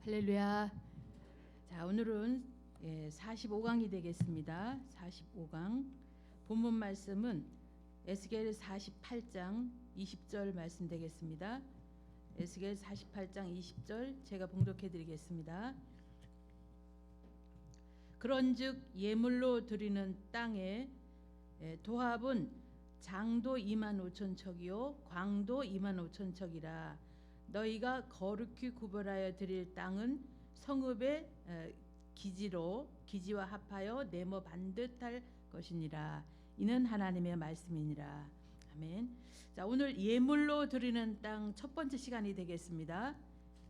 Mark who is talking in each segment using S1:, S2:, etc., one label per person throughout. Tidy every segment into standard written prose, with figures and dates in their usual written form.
S1: 할렐루야. 자, 오늘은 45강이 되겠습니다. 45강. 본문 말씀은 에스겔 48장 20절 말씀 되겠습니다. 에스겔 48장 20절 제가 봉독해 드리겠습니다. 그런즉 예물로 드리는 땅에 도합은 장도 25,000척이요 광도 25,000척이라. 너희가 거룩히 구별하여 드릴 땅은 성읍의 기지와 합하여 네모 반듯할 것이니라. 이는 하나님의 말씀이니라. 아멘. 자, 오늘 예물로 드리는 땅 첫 번째 시간이 되겠습니다.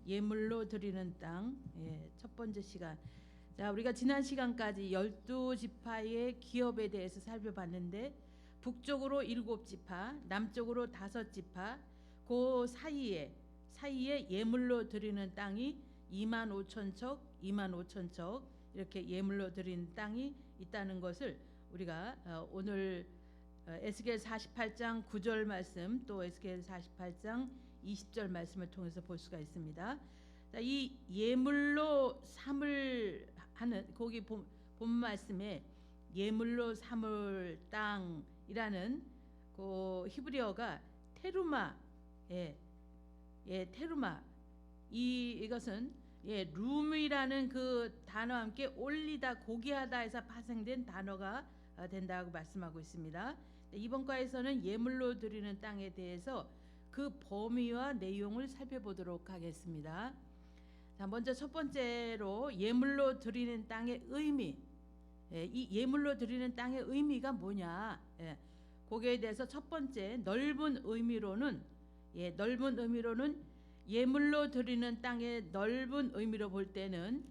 S1: 예물로 드리는 땅 첫 번째 시간. 자, 우리가 지난 시간까지 12지파의 기업에 대해서 살펴봤는데 북쪽으로 7지파, 남쪽으로 5지파, 그 사이에 예물로 드리는 땅이 25,000척 이렇게 예물로 드리는 땅이 있다는 것을 우리가 오늘 에스겔 48장 9절 말씀 또 에스겔 48장 20절 말씀을 통해서 볼 수가 있습니다. 자, 이 예물로 삼을 하는 거기 본 말씀에 예물로 삼을 땅이라는 그 히브리어가 테루마, 테루마. 이것은 룸이라는 그 단어와 함께 올리다, 고기하다 해서 파생된 단어가 된다고 말씀하고 있습니다. 이번 과에서는 예물로 드리는 땅에 대해서 그 범위와 내용을 살펴보도록 하겠습니다. 자, 먼저 첫 번째로 예물로 드리는 땅의 의미. 이 예물로 드리는 땅의 의미가 뭐냐? 거기에 대해서 첫 번째 넓은 의미로는 예물로 드리는 땅의 넓은 의미로 볼 때는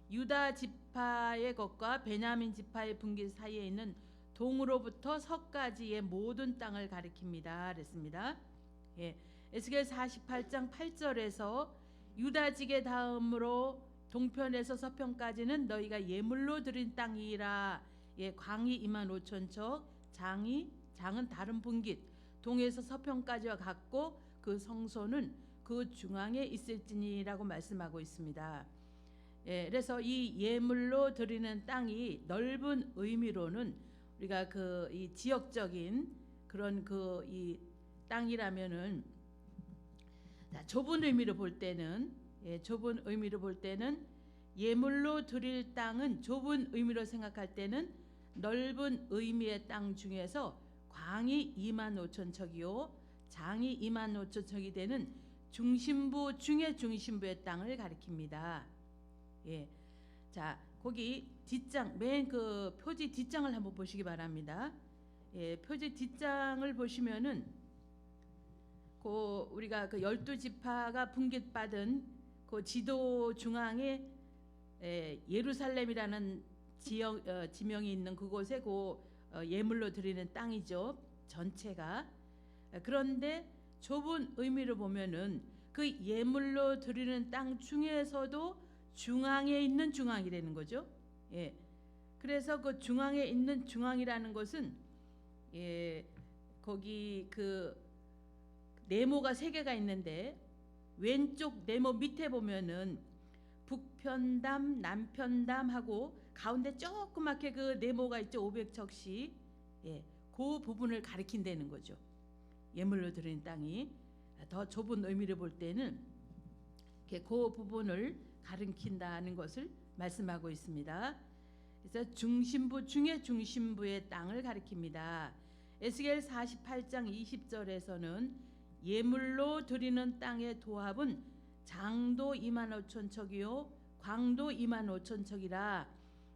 S1: 유다 지파의 것과 베냐민 지파의 분기 사이에 있는 동으로부터 서까지의 모든 땅을 가리킵니다. 그랬습니다. 에스겔 48장 8절에서 유다지게 다음으로 동편에서 서편까지는 너희가 예물로 드린 땅이라. 광이 25,000척, 장은 다른 분깃, 동에서 서편까지와 같고 그 성소는 그 중앙에 있을지니라고 말씀하고 있습니다. 그래서 이 예물로 드리는 땅이 넓은 의미로는 우리가 이 지역적인 그런 이 땅이라면은, 좁은 의미로 볼 때는 예물로 드릴 땅은 좁은 의미로 생각할 때는 넓은 의미의 땅 중에서 광이 25,000척이요 장이 25,000척이 되는 중심부 중의 중심부의 땅을 가리킵니다. 자, 거기 뒷장, 맨 그 표지 뒷장을 한번 보시기 바랍니다. 표지 뒷장을 보시면은 우리가 그 12지파가 분깃받은 그 지도 중앙에 예루살렘이라는 지명이 있는 그곳에 예물로 드리는 땅이죠. 전체가. 그런데 좁은 의미로 보면은 그 예물로 드리는 땅 중에서도 중앙에 있는 중앙이 되는 거죠. 그래서 그 중앙에 있는 중앙이라는 것은 거기 그 네모가 3개가 있는데 왼쪽 네모 밑에 보면은 북편담, 남편담하고 가운데 조그맣게 그 네모가 있죠. 500척씩. 그 부분을 가리킨다는 거죠. 예물로 드리는 땅이 더 좁은 의미를 볼 때는 그 부분을 가리킨다는 것을 말씀하고 있습니다. 그래서 중심부 중의 중심부의 땅을 가리킵니다. 에스겔 48장 20절에서는 예물로 드리는 땅의 도합은 장도 25,000척이요 광도 25,000척이라.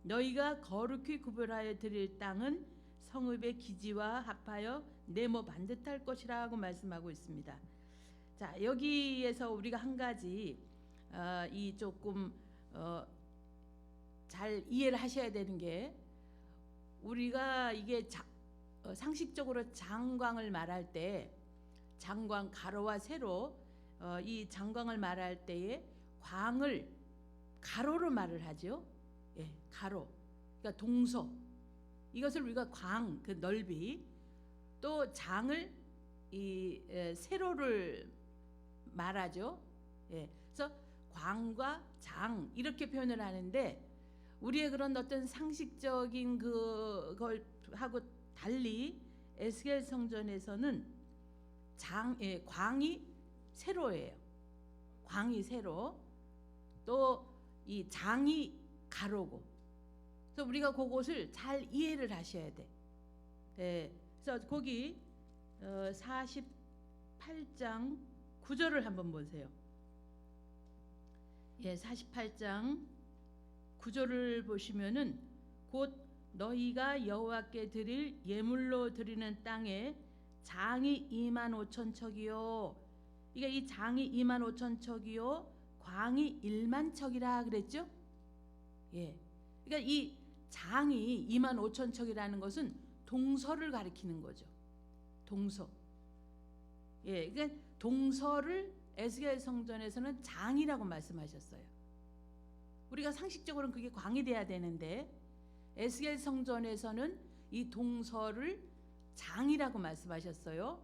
S1: 너희가 거룩히 구별하여 드릴 땅은 성읍의 기지와 합하여 네모 반듯할 것이라고 말씀하고 있습니다. 자, 여기에서 우리가 한 가지 이 조금 잘 이해를 하셔야 되는 게, 우리가 이게 상식적으로 장광을 말할 때 장광 가로와 세로, 이 장광을 말할 때에 광을 가로로 말을 하죠. 가로. 그러니까 동서. 이것을 우리가 광, 그 넓이, 또 장을 세로를 말하죠. 그래서 광과 장 이렇게 표현을 하는데 우리의 그런 어떤 상식적인 그걸 하고 달리 에스겔 성전에서는 광이 세로예요. 광이 세로, 또 이 장이 가로고. 그래서 우리가 그것을 잘 이해를 하셔야 돼. 그래서 거기 48장 9절을 한번 보세요. 48장 9절을 보시면은 곧 너희가 여호와께 드릴 예물로 드리는 땅에 장이 25,000척이요. 이게 이 장이 25,000척이요. 광이 10,000척이라 그랬죠? 그러니까 이 장이 25,000척이라는 것은 동서를 가리키는 거죠. 동서. 그러니까 동서를 에스겔 성전에서는 장이라고 말씀하셨어요. 우리가 상식적으로는 그게 광이 돼야 되는데 에스겔 성전에서는 이 동서를 장이라고 말씀하셨어요.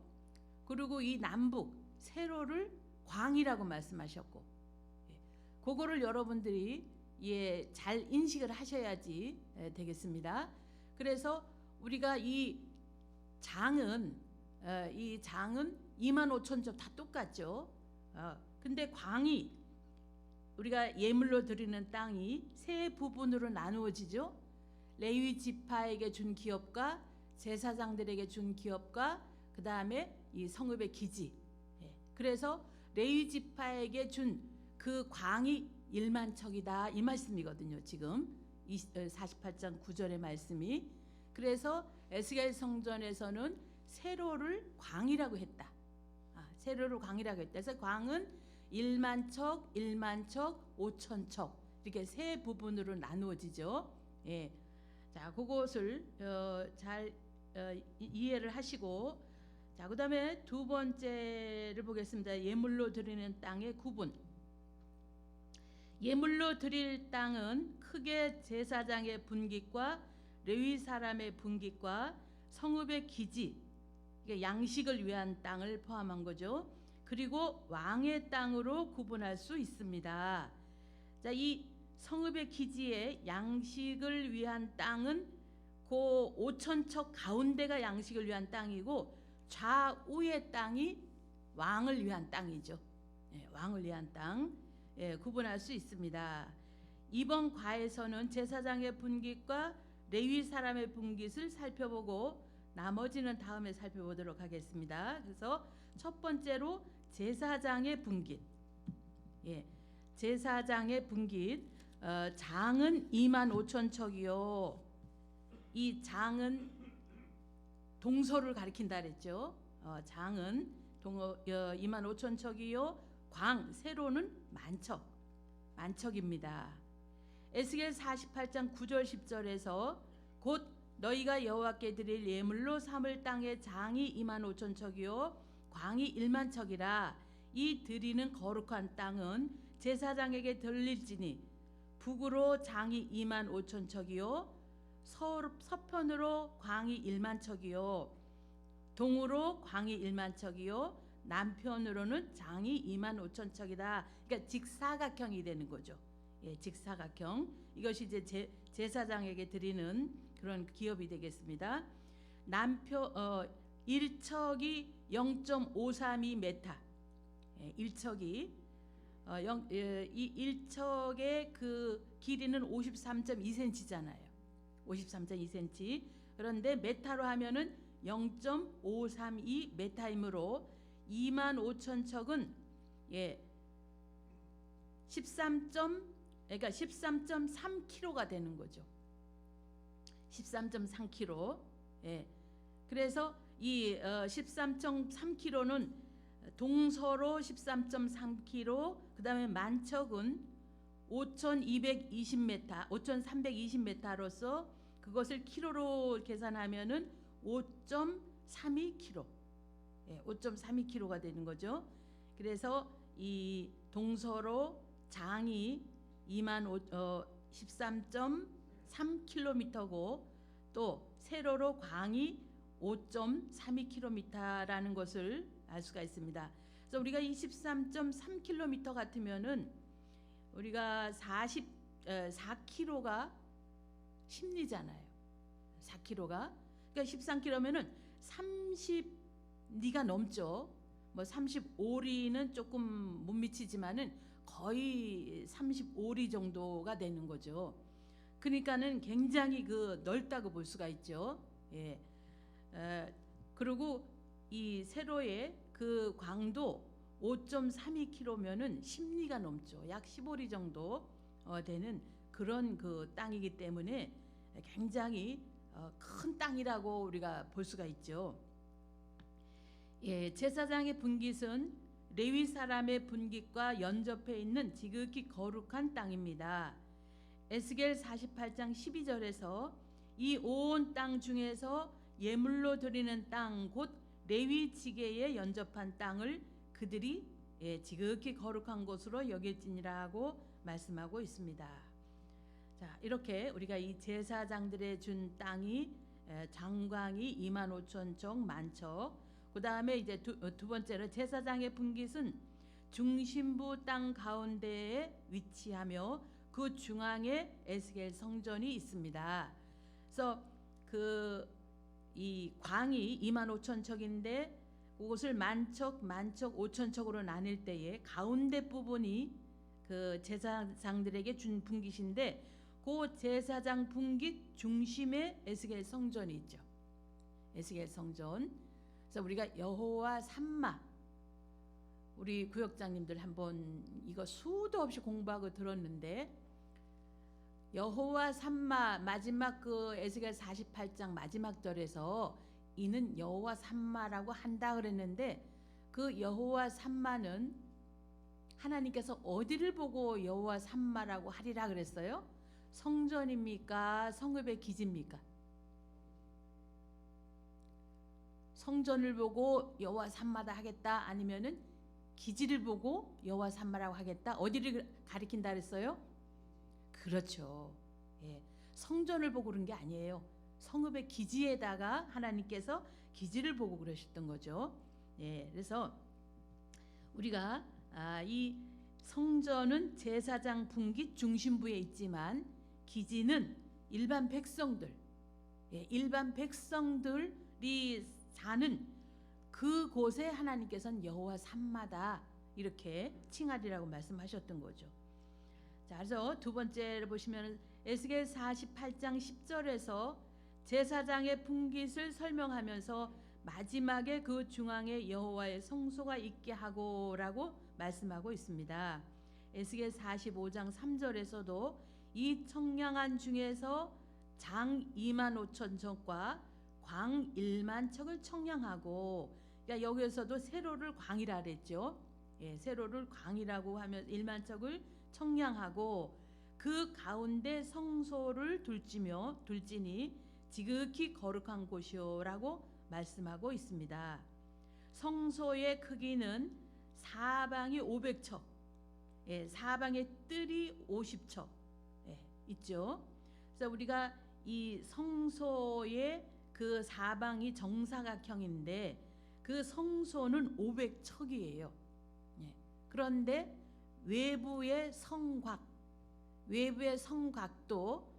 S1: 그리고 이 남북 세로를 광이라고 말씀하셨고, 그거를 여러분들이 잘 인식을 하셔야지 되겠습니다. 그래서 우리가 이 장은 25,000척 다 똑같죠. 근데 광이 우리가 예물로 드리는 땅이 세 부분으로 나누어지죠. 레위 지파에게 준 기업과 제사장들에게 준 기업과 그 다음에 이 성읍의 기지. 그래서 레위 지파에게 준 그 광이 10,000척이다 이 말씀이거든요. 지금 48장 9절의 말씀이. 그래서 에스겔 성전에서는 세로를 광이라고 했다. 세로를 광이라고 했다. 그래서 광은 10,000척, 10,000척, 5,000척 이렇게 세 부분으로 나누어지죠. 자, 그것을 잘 이해를 하시고, 자, 그다음에 두 번째를 보겠습니다. 예물로 드리는 땅의 구분. 예물로 드릴 땅은 크게 제사장의 분깃과 레위 사람의 분깃과 성읍의 기지, 양식을 위한 땅을 포함한 거죠. 그리고 왕의 땅으로 구분할 수 있습니다. 자, 이 성읍의 기지에 양식을 위한 땅은 그 5,000척 가운데가 양식을 위한 땅이고 좌우의 땅이 왕을 위한 땅이죠. 왕을 위한 땅 구분할 수 있습니다. 이번 과에서는 제사장의 분깃과 레위 사람의 분깃을 살펴보고 나머지는 다음에 살펴보도록 하겠습니다. 그래서 첫 번째로 제사장의 분깃. 제사장의 분깃. 장은 25,000척이요. 이 장은 동서를 가리킨다 그랬죠. 장은 25,000척이요. 광 세로는 만척입니다. 에스겔 48장 9절 10절에서 곧 너희가 여호와께 드릴 예물로 삼을 땅의 장이 25,000척이요 광이 10,000척이라. 이 드리는 거룩한 땅은 제사장에게 들릴지니 북으로 장이 25,000척이요 서편으로 광이 10,000척이요 동으로 광이 10,000척이요 남편으로는 장이 25,000척이다. 그러니까 직사각형이 되는 거죠. 직사각형. 이것이 이제 제사장에게 드리는 그런 기업이 되겠습니다. 남편 1척이 0.532m. 1척이 이 1척의 그 길이는 53.2cm잖아요. 53.2cm. 그런데 메타로 하면은 0.532m이므로 25,000척은 13.3kg가 되는 거죠. 13.3kg. 그래서 이 13.3kg는 동서로 13.3kg, 그다음에 만척은 5,220m, 5,320m로서 그것을 키로로 계산하면은 5.32kg. 5.32kg가 되는 거죠. 그래서 이 동서로 장이 13.3km고 또 세로로 광이 5.32km라는 것을 알 수가 있습니다. 그래서 우리가 이 13.3km 같으면은 우리가 4kg가 심리잖아요. 4kg가 그러니까 13kg면은 30리가 넘죠. 뭐 35리는 조금 못 미치지만은 거의 35리 정도가 되는 거죠. 그러니까는 굉장히 그 넓다고 볼 수가 있죠. 예. 그리고 이 세로의 그 광도 5.32km면은 10리가 넘죠. 약 15리 정도 되는 그런 그 땅이기 때문에 굉장히 큰 땅이라고 우리가 볼 수가 있죠. 예, 제사장의 분깃은 레위 사람의 분깃과 연접해 있는 지극히 거룩한 땅입니다. 에스겔 48장 12절에서 이 온 땅 중에서 예물로 드리는 땅 곧 레위 지계에 연접한 땅을 그들이 지극히 거룩한 곳으로 여길지니라고 말씀하고 있습니다. 자, 이렇게 우리가 이 제사장들의 준 땅이 장광이 25,000척 만척. 그 다음에 이제 두 번째로 제사장의 분깃은 중심부 땅 가운데에 위치하며 그 중앙에 에스겔 성전이 있습니다. 그래서 이 광이 25,000척인데 그것을 만척, 5,000척으로 나눌 때에 가운데 부분이 그 제사장들에게 준 분깃인데 그 제사장 분깃 중심에 에스겔 성전이 있죠. 에스겔 성전. 그래서 우리가 여호와 삼마, 우리 구역장님들 한번 이거 수도 없이 공부하고 들었는데 여호와 삼마 마지막 그 에스겔 48장 마지막 절에서 이는 여호와 삼마라고 한다 그랬는데 그 여호와 삼마는 하나님께서 어디를 보고 여호와 삼마라고 하리라 그랬어요? 성전입니까? 성읍의 기지입니까? 성전을 보고 여호와 삼마다 하겠다 아니면은 기지를 보고 여호와 삼마라고 하겠다. 어디를 가리킨다 그랬어요? 그렇죠. 예. 성전을 보고 그런 게 아니에요. 성읍의 기지에다가 하나님께서 기지를 보고 그러셨던 거죠. 예. 그래서 우리가 이 성전은 제사장 분깃 중심부에 있지만 기지는 일반 백성들, 일반 백성들이 사는 그곳에 하나님께서는 여호와 삼마다 이렇게 칭하리라고 말씀하셨던 거죠. 자, 그래서 두 번째로 보시면 에스겔 48장 10절에서 제사장의 분깃을 설명하면서 마지막에 그 중앙에 여호와의 성소가 있게 하고라고 말씀하고 있습니다. 에스겔 45장 3절에서도 이 청량한 중에서 장 25,000척과 광 1만 척을 청량하고, 그러니까 여기에서도 세로를 광이라 그랬죠. 예, 세로를 광이라고 하면 1만 척을 청량하고 그 가운데 성소를 둘지니 지극히 거룩한 곳이요라고 말씀하고 있습니다. 성소의 크기는 사방이 500척, 사방의 뜰이 50척 있죠. 그래서 우리가 이 성소의 그 사방이 정사각형인데 그 성소는 500척이에요. 그런데 외부의 성곽도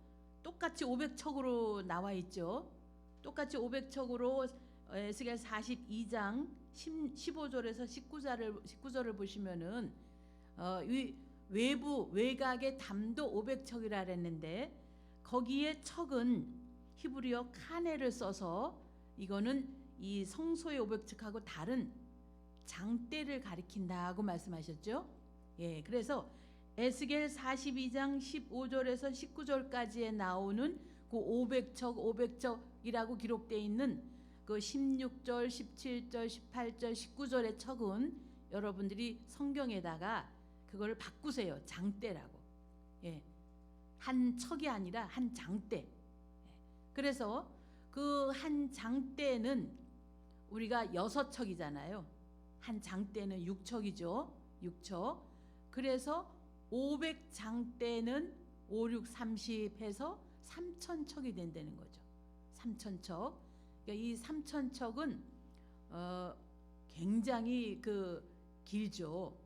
S1: 똑같이 500척으로 나와 있죠. 똑같이 500척으로 에스겔 42장 15절에서 19절을 보시면은 외곽의 담도 500척이라 그랬는데 거기에 척은 히브리어 카네를 써서 이거는 이 성소의 500척하고 다른 장대를 가리킨다고 말씀하셨죠. 예, 그래서 에스겔 42장 15절에서 19절까지에 나오는 그 500척이라고 기록되어 있는 그 16절, 17절, 18절, 19절의 척은 여러분들이 성경에다가 그걸 바꾸세요. 장대라고. 예. 한 척이 아니라 한 장대. 그래서 그 한 장대는 우리가 6척이잖아요. 한 장대는 6척이죠. 6척. 그래서 500장대는 5, 6, 30 해서 3,000척이 된다는 거죠. 3,000척. 그러니까 이 3,000척은 굉장히 그 길죠.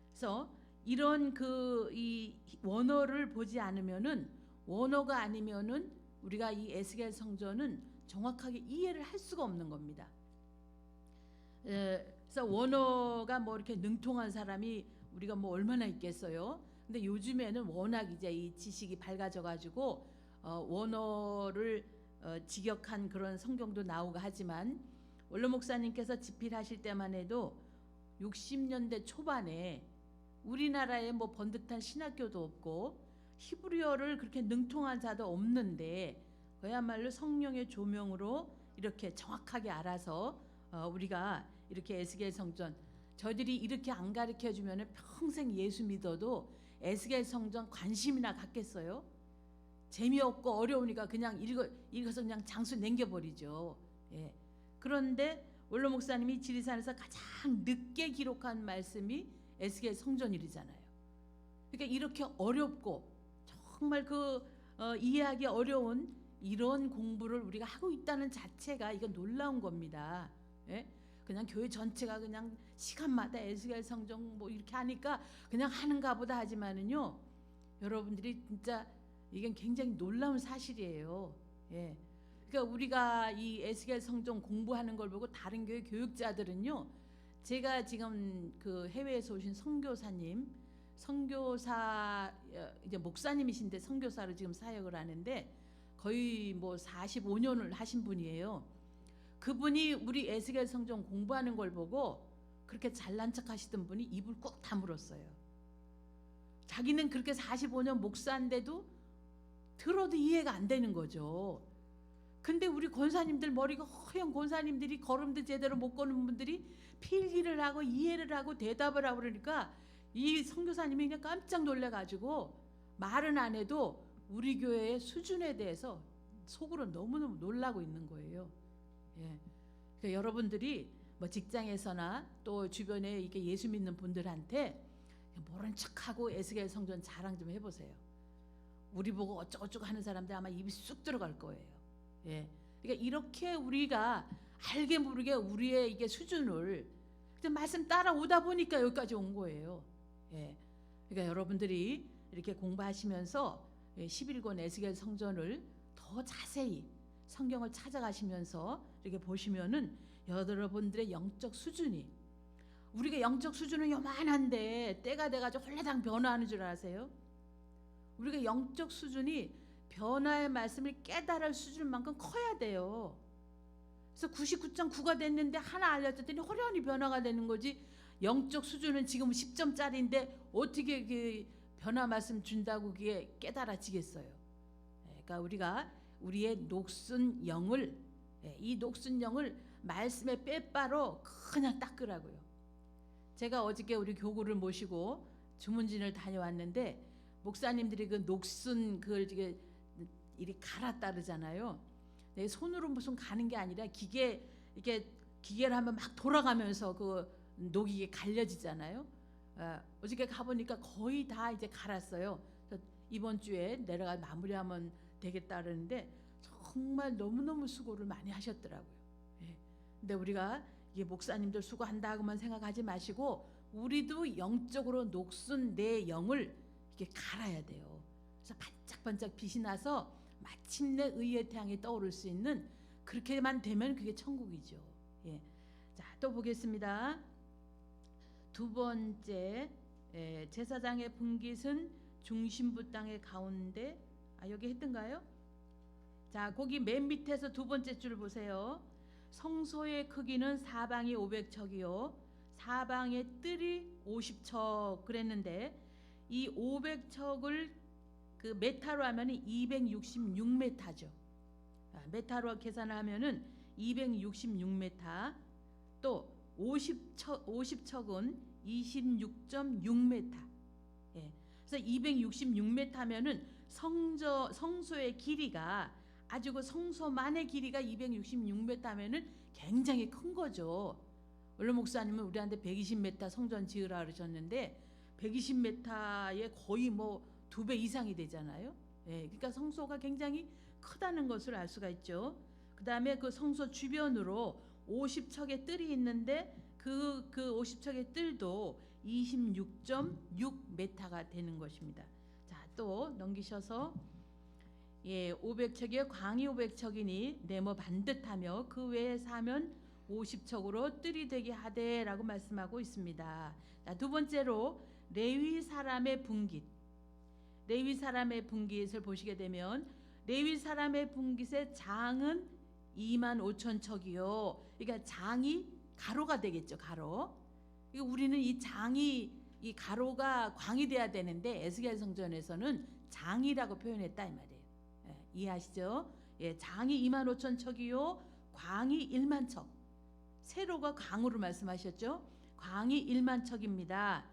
S1: 그래서 이런 그 이 원어를 보지 않으면은, 원어가 아니면은 우리가 이 에스겔 성전은 정확하게 이해를 할 수가 없는 겁니다. 그래서 원어가 뭐 이렇게 능통한 사람이 우리가 뭐 얼마나 있겠어요. 근데 요즘에는 워낙 이제 이 지식이 밝아져 가지고 원어를 직역한 그런 성경도 나오고 하지만, 원로 목사님께서 집필하실 때만 해도 60년대 초반에 우리나라에 뭐 번듯한 신학교도 없고 히브리어를 그렇게 능통한 자도 없는데, 그야말로 성령의 조명으로 이렇게 정확하게 알아서 우리가 이렇게 에스겔 성전, 저희들이 이렇게 안 가르쳐 주면 평생 예수 믿어도 에스겔 성전 관심이나 갖겠어요? 재미없고 어려우니까 그냥 읽어서 그냥 장수 남겨버리죠. 예. 그런데 원로 목사님이 지리산에서 가장 늦게 기록한 말씀이 에스겔 성전일이잖아요. 그러니까 이렇게 어렵고 정말 이해하기 어려운 이런 공부를 우리가 하고 있다는 자체가 이건 놀라운 겁니다. 예? 그냥 교회 전체가 그냥 시간마다 에스겔 성전 뭐 이렇게 하니까 그냥 하는가 보다 하지만은요, 여러분들이 진짜 이건 굉장히 놀라운 사실이에요. 예. 그러니까 우리가 이 에스겔 성전 공부하는 걸 보고 다른 교회 교육자들은요, 제가 지금 그 해외에서 오신 선교사 이제 목사님이신데 선교사로 지금 사역을 하는데 거의 뭐 45년을 하신 분이에요. 그분이 우리 에스겔 성전 공부하는 걸 보고 그렇게 잘난 척 하시던 분이 입을 꾹 다물었어요. 자기는 그렇게 45년 목사인데도 들어도 이해가 안 되는 거죠. 근데 우리 권사님들, 머리가 허연 권사님들이, 걸음도 제대로 못 걷는 분들이 필기를 하고 이해를 하고 대답을 하고 그러니까 이 선교사님이 그냥 깜짝 놀래가지고 말은 안 해도 우리 교회의 수준에 대해서 속으로 너무너무 놀라고 있는 거예요. 예. 그러니까 여러분들이 뭐 직장에서나 또 주변에 이렇게 예수 믿는 분들한테 모른 척하고 에스겔 성전 자랑 좀 해보세요. 우리 보고 어쩌고저쩌고 하는 사람들 아마 입이 쑥 들어갈 거예요. 예. 그러니까 이렇게 우리가 알게 모르게 우리의 이게 수준을 말씀 따라오다 보니까 여기까지 온 거예요. 예. 그러니까 여러분들이 이렇게 공부하시면서 11권 에스겔 성전을 더 자세히 성경을 찾아가시면서 이렇게 보시면은 여러분들의 영적 수준이, 우리가 영적 수준은 요만한데 때가 돼가지고 홀라당 변화하는 줄 아세요? 우리가 영적 수준이 변화의 말씀을 깨달을 수준만큼 커야 돼요. 그래서 99.9가 됐는데 하나 알려줬더니 호련히 변화가 되는 거지, 영적 수준은 지금 10점짜리인데 어떻게 그 변화 말씀 준다고 그게 깨달아지겠어요? 그러니까 우리가 우리의 녹슨 영을, 이 녹슨 영을 말씀의 빼바로 그냥 닦으라고요. 제가 어저께 우리 교구를 모시고 주문진을 다녀왔는데 목사님들이 그 녹슨 그걸 이렇게 갈았다 그러잖아요. 손으로 무슨 가는 게 아니라 이렇게 기계를 하면 막 돌아가면서 그 녹이 갈려지잖아요. 어저께 가보니까 거의 다 이제 갈았어요. 이번 주에 내려가 마무리하면 되겠다 그러는데 정말 너무너무 수고를 많이 하셨더라고요. 근데 우리가 이게 목사님들 수고한다고만 생각하지 마시고 우리도 영적으로 녹슨 내 영을 이렇게 갈아야 돼요. 그래서 반짝반짝 빛이 나서 마침내 의의 태양이 떠오를 수 있는, 그렇게만 되면 그게 천국이죠. 예. 자, 또 보겠습니다. 두 번째, 제사장의 분깃은 중심부 땅의 가운데, 여기 했던가요? 자, 거기 맨 밑에서 두 번째 줄 보세요. 성소의 크기는 사방이 500척이요 사방의 뜰이 50척 그랬는데, 이 500척을 그 메타로 하면 266m죠. 메타로 계산을 하면은 266m, 또 50척은 26.6m. 예. 그래서 266m면은 성소의 길이가, 아주 그 성소만의 길이가 266m면은 굉장히 큰 거죠. 원로 목사님은 우리한테 120m 성전 지으라 그러셨는데 120m의 거의 뭐 2배 이상이 되잖아요. 예, 그러니까 성소가 굉장히 크다는 것을 알 수가 있죠. 그 다음에 그 성소 주변으로 50척의 뜰이 있는데 그 50척의 뜰도 26.6m가 되는 것입니다. 자, 또 넘기셔서 500척에 광이 500척이니 네모 반듯하며 그 외에 사면 50척으로 뜰이 되게 하되라고 말씀하고 있습니다. 자, 두 번째로 레위 사람의 분깃. 레위 사람의 분깃을 보시게 되면 레위 사람의 분깃의 장은 25,000척이요. 그러니까 장이 가로가 되겠죠. 가로. 우리는 이 장이 이 가로가 광이 돼야 되는데 에스겔 성전에서는 장이라고 표현했다 이 말이에요. 이해하시죠? 장이 25,000척이요. 광이 1만 척. 세로가 광으로 말씀하셨죠? 광이 1만 척입니다.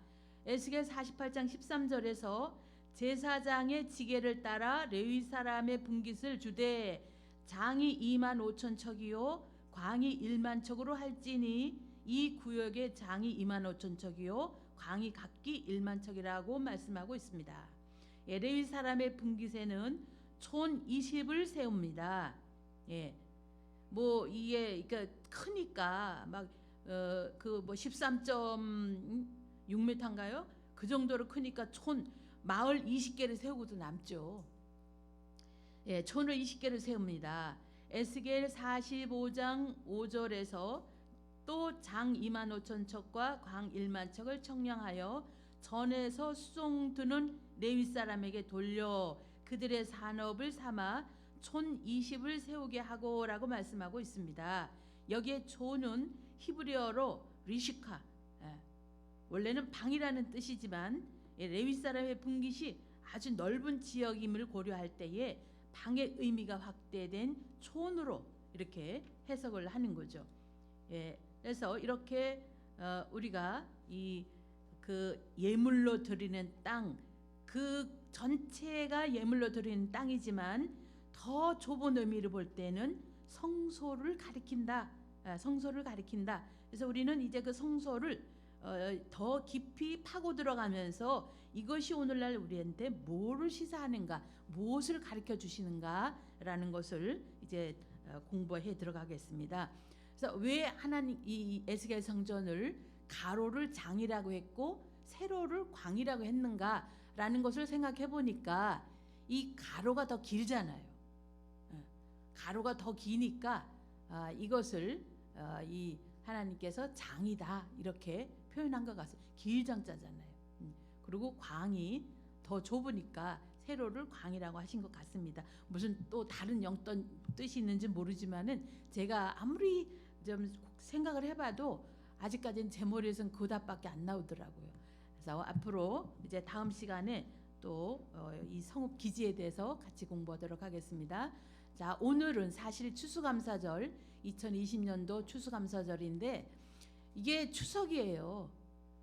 S1: 에스겔 48장 13절에서 제사장의 지게를 따라 레위 사람의 분깃을 주되 장이 25,000척이요 광이 1만 척으로 할지니 이 구역의 장이 25,000척이요 광이 각기 1만 척이라고 말씀하고 있습니다. 레위 사람의 분깃에는 촌 20을 세웁니다. 뭐 이게 그러니까 크니까 막 그 뭐 13.6m인가요? 그 정도로 크니까 촌 마을 20개를 세우고도 남죠. 촌을 20개를 세웁니다. 에스겔 45장 5절에서 또 장 25,000척과 광 1만 척을 청량하여 전에서 수송 드는 레위 사람에게 돌려 그들의 산업을 삼아 촌 20을 세우게 하고라고 말씀하고 있습니다. 여기에 촌은 히브리어로 리시카, 원래는 방이라는 뜻이지만 레위 사람의 분깃이 아주 넓은 지역임을 고려할 때에 방의 의미가 확대된 촌으로 이렇게 해석을 하는 거죠. 그래서 이렇게 우리가 이 그 예물로 드리는 땅, 그 전체가 예물로 드리는 땅이지만 더 좁은 의미를 볼 때는 성소를 가리킨다. 성소를 가리킨다. 그래서 우리는 이제 그 성소를 더 깊이 파고 들어가면서 이것이 오늘날 우리한테 뭐를 시사하는가, 무엇을 가르쳐 주시는가라는 것을 이제 공부해 들어가겠습니다. 그래서 왜 하나님 이 에스겔 성전을 가로를 장이라고 했고 세로를 광이라고 했는가라는 것을 생각해 보니까 이 가로가 더 길잖아요. 가로가 더 기니까 이것을 이 하나님께서 장이다 이렇게 표현한 것 같습니다. 길장자잖아요. 그리고 광이 더 좁으니까 세로를 광이라고 하신 것 같습니다. 무슨 또 다른 영떤 뜻이 있는지 모르지만은 제가 아무리 좀 생각을 해봐도 아직까지는 제 머리에서는 그 답밖에 안 나오더라고요. 그래서 앞으로 이제 다음 시간에 또 이 성읍 기지에 대해서 같이 공부하도록 하겠습니다. 자, 오늘은 사실 추수감사절 2020년도 추수감사절인데 이게 추석이에요.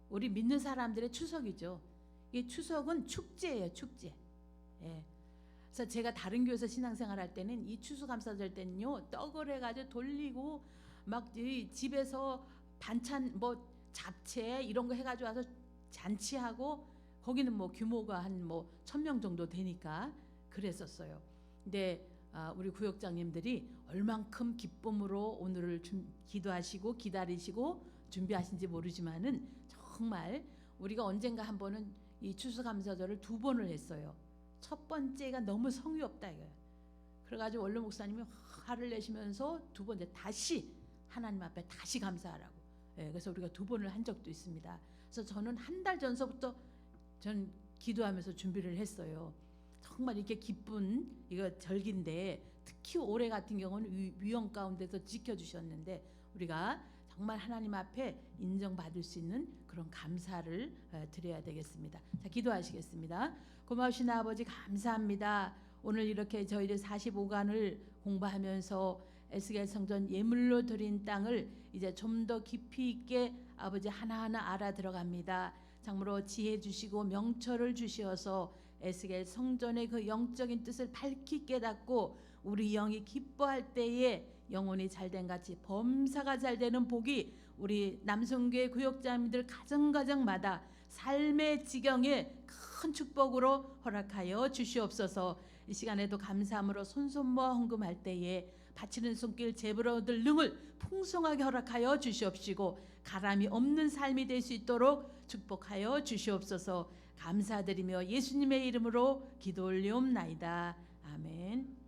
S1: 우리 믿는 사람들의 추석이죠. 이 추석은 축제예요, 축제. 그래서 제가 다른 교회에서 신앙생활 할 때는 이 추수감사절 때는요 떡을 해가지고 돌리고 막 집에서 반찬 뭐 잡채 이런 거 해가지고 와서 잔치하고 거기는 뭐 규모가 한 뭐 1,000명 정도 되니까 그랬었어요. 근데 우리 구역장님들이 얼만큼 기쁨으로 오늘을 기도하시고 기다리시고 준비하신지 모르지만은 정말 우리가 언젠가 한 번은 이 추수감사절을 2번을 했어요. 첫 번째가 너무 성의 없다 이거예요. 그래가지고 원로 목사님이 화를 내시면서 2번째 다시 하나님 앞에 다시 감사하라고. 그래서 우리가 2번을 한 적도 있습니다. 그래서 저는 한 달 전서부터 전 기도하면서 준비를 했어요. 정말 이렇게 기쁜 이거 절기인데 특히 올해 같은 경우는 위험 가운데서 지켜주셨는데 우리가 정말 하나님 앞에 인정받을 수 있는 그런 감사를 드려야 되겠습니다. 자, 기도하시겠습니다. 고마우신 아버지 감사합니다. 오늘 이렇게 저희들 45간을 공부하면서 에스겔 성전 예물로 드린 땅을 이제 좀 더 깊이 있게 아버지 하나하나 알아 들어갑니다. 참으로 지혜 주시고 명철을 주시어서 에스겔 성전의 그 영적인 뜻을 밝히 깨닫고 우리 영이 기뻐할 때에 영혼이 잘된 같이 범사가 잘되는 복이 우리 남성교회 구역자님들 가정가정마다 삶의 지경에 큰 축복으로 허락하여 주시옵소서. 이 시간에도 감사함으로 손손모아 헌금할 때에 바치는 손길 제부로 얻을 능을 풍성하게 허락하여 주시옵시고 가람이 없는 삶이 될 수 있도록 축복하여 주시옵소서. 감사드리며 예수님의 이름으로 기도 올리옵나이다. 아멘.